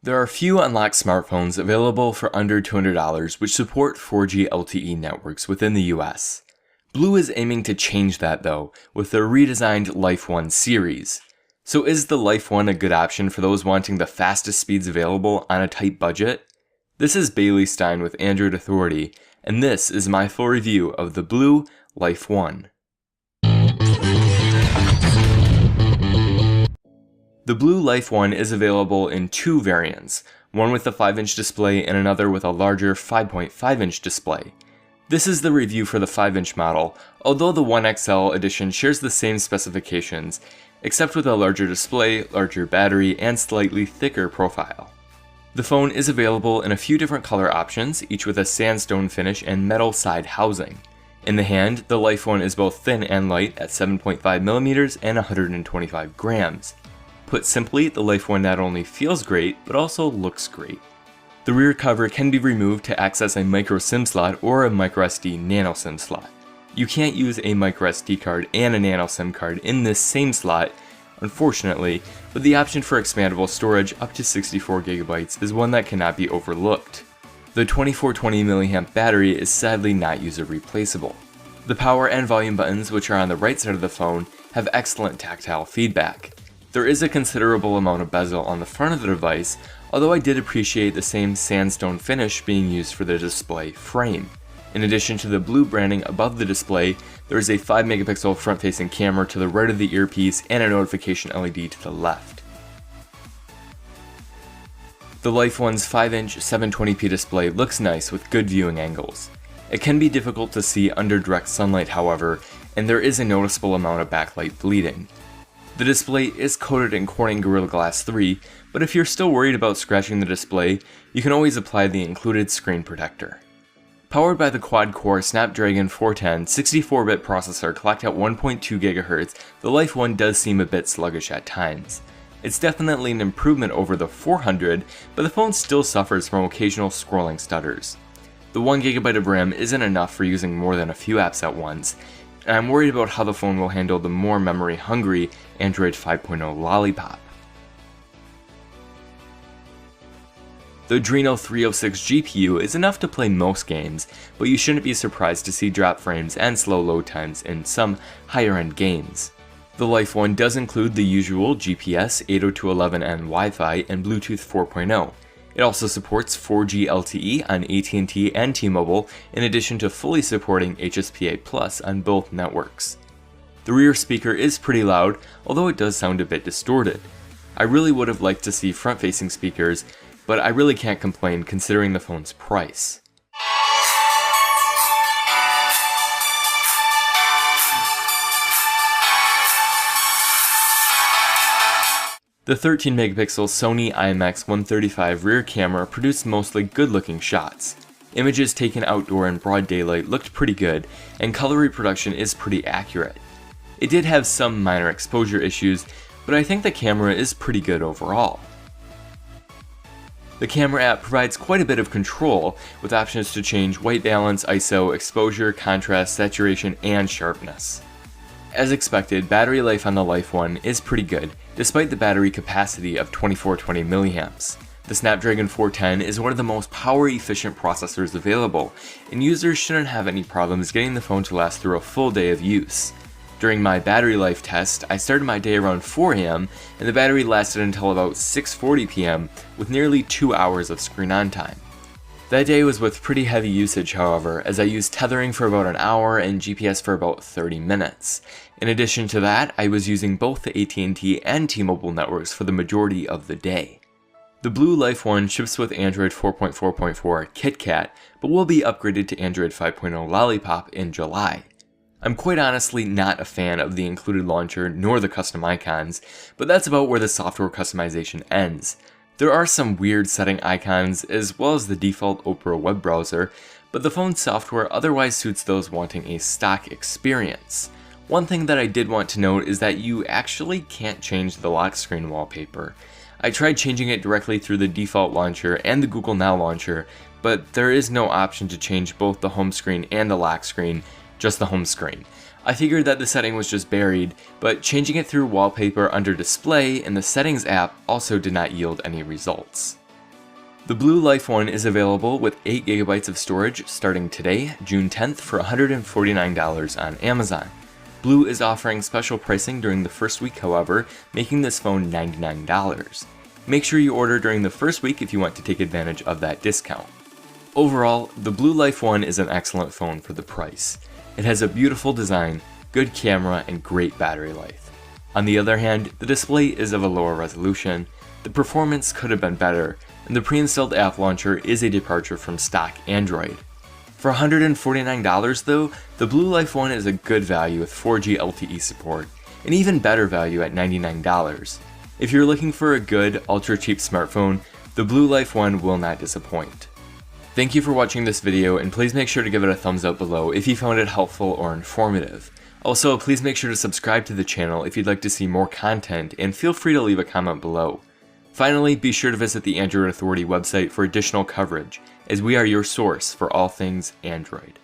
There are few unlocked smartphones available for under $200 which support 4G LTE networks within the US. BLU is aiming to change that though, with their redesigned Life One series. So is the Life One a good option for those wanting the fastest speeds available on a tight budget? This is Bailey Stein with Android Authority, and this is my full review of the BLU Life One. The BLU Life One is available in two variants, one with a 5-inch display and another with a larger 5.5-inch display. This is the review for the 5-inch model, although the 1XL edition shares the same specifications, except with a larger display, larger battery, and slightly thicker profile. The phone is available in a few different color options, each with a sandstone finish and metal side housing. In the hand, the Life One is both thin and light at 7.5mm and 125 grams. Put simply, the Life One not only feels great, but also looks great. The rear cover can be removed to access a micro SIM slot or a micro SD nano SIM slot. You can't use a micro SD card and a nano SIM card in this same slot, unfortunately, but the option for expandable storage up to 64GB is one that cannot be overlooked. The 2420 mAh battery is sadly not user replaceable. The power and volume buttons, which are on the right side of the phone, have excellent tactile feedback. There is a considerable amount of bezel on the front of the device, although I did appreciate the same sandstone finish being used for the display frame. In addition to the BLU branding above the display, there is a 5-megapixel front-facing camera to the right of the earpiece and a notification LED to the left. The Life One's 5-inch 720p display looks nice with good viewing angles. It can be difficult to see under direct sunlight, however, and there is a noticeable amount of backlight bleeding. The display is coated in Corning Gorilla Glass 3, but if you're still worried about scratching the display, you can always apply the included screen protector. Powered by the quad-core Snapdragon 410 64-bit processor clocked at 1.2 GHz, the Life One does seem a bit sluggish at times. It's definitely an improvement over the 400, but the phone still suffers from occasional scrolling stutters. The 1GB of RAM isn't enough for using more than a few apps at once, and I'm worried about how the phone will handle the more memory-hungry Android 5.0 Lollipop. The Adreno 306 GPU is enough to play most games, but you shouldn't be surprised to see drop frames and slow load times in some higher-end games. The Life One does include the usual GPS, 802.11n Wi-Fi, and Bluetooth 4.0. It also supports 4G LTE on AT&T and T-Mobile, in addition to fully supporting HSPA Plus on both networks. The rear speaker is pretty loud, although it does sound a bit distorted. I really would have liked to see front-facing speakers, but I really can't complain considering the phone's price. The 13-megapixel Sony IMX135 rear camera produced mostly good-looking shots. Images taken outdoor in broad daylight looked pretty good, and color reproduction is pretty accurate. It did have some minor exposure issues, but I think the camera is pretty good overall. The camera app provides quite a bit of control, with options to change white balance, ISO, exposure, contrast, saturation, and sharpness. As expected, battery life on the Life One is pretty good, despite the battery capacity of 2420 mAh. The Snapdragon 410 is one of the most power-efficient processors available, and users shouldn't have any problems getting the phone to last through a full day of use. During my battery life test, I started my day around 4 AM, and the battery lasted until about 6:40 PM, with nearly 2 hours of screen-on time. That day was with pretty heavy usage, however, as I used tethering for about an hour and GPS for about 30 minutes. In addition to that, I was using both the AT&T and T-Mobile networks for the majority of the day. The BLU Life One ships with Android 4.4.4 KitKat, but will be upgraded to Android 5.0 Lollipop in July. I'm quite honestly not a fan of the included launcher nor the custom icons, but that's about where the software customization ends. There are some weird setting icons as well as the default Opera web browser, but the phone's software otherwise suits those wanting a stock experience. One thing that I did want to note is that you actually can't change the lock screen wallpaper. I tried changing it directly through the default launcher and the Google Now launcher, but there is no option to change both the home screen and the lock screen, just the home screen. I figured that the setting was just buried, but changing it through wallpaper under display in the settings app also did not yield any results. The BLU Life One is available with 8GB of storage starting today, June 10th, for $149 on Amazon. BLU is offering special pricing during the first week, however, making this phone $99. Make sure you order during the first week if you want to take advantage of that discount. Overall, the BLU Life One is an excellent phone for the price. It has a beautiful design, good camera, and great battery life. On the other hand, the display is of a lower resolution, the performance could have been better, and the pre-installed app launcher is a departure from stock Android. For $149 though, the BLU Life One is a good value with 4G LTE support, and even better value at $99. If you're looking for a good, ultra-cheap smartphone, the BLU Life One will not disappoint. Thank you for watching this video, and please make sure to give it a thumbs up below if you found it helpful or informative. Also, please make sure to subscribe to the channel if you'd like to see more content, and feel free to leave a comment below. Finally, be sure to visit the Android Authority website for additional coverage, as we are your source for all things Android.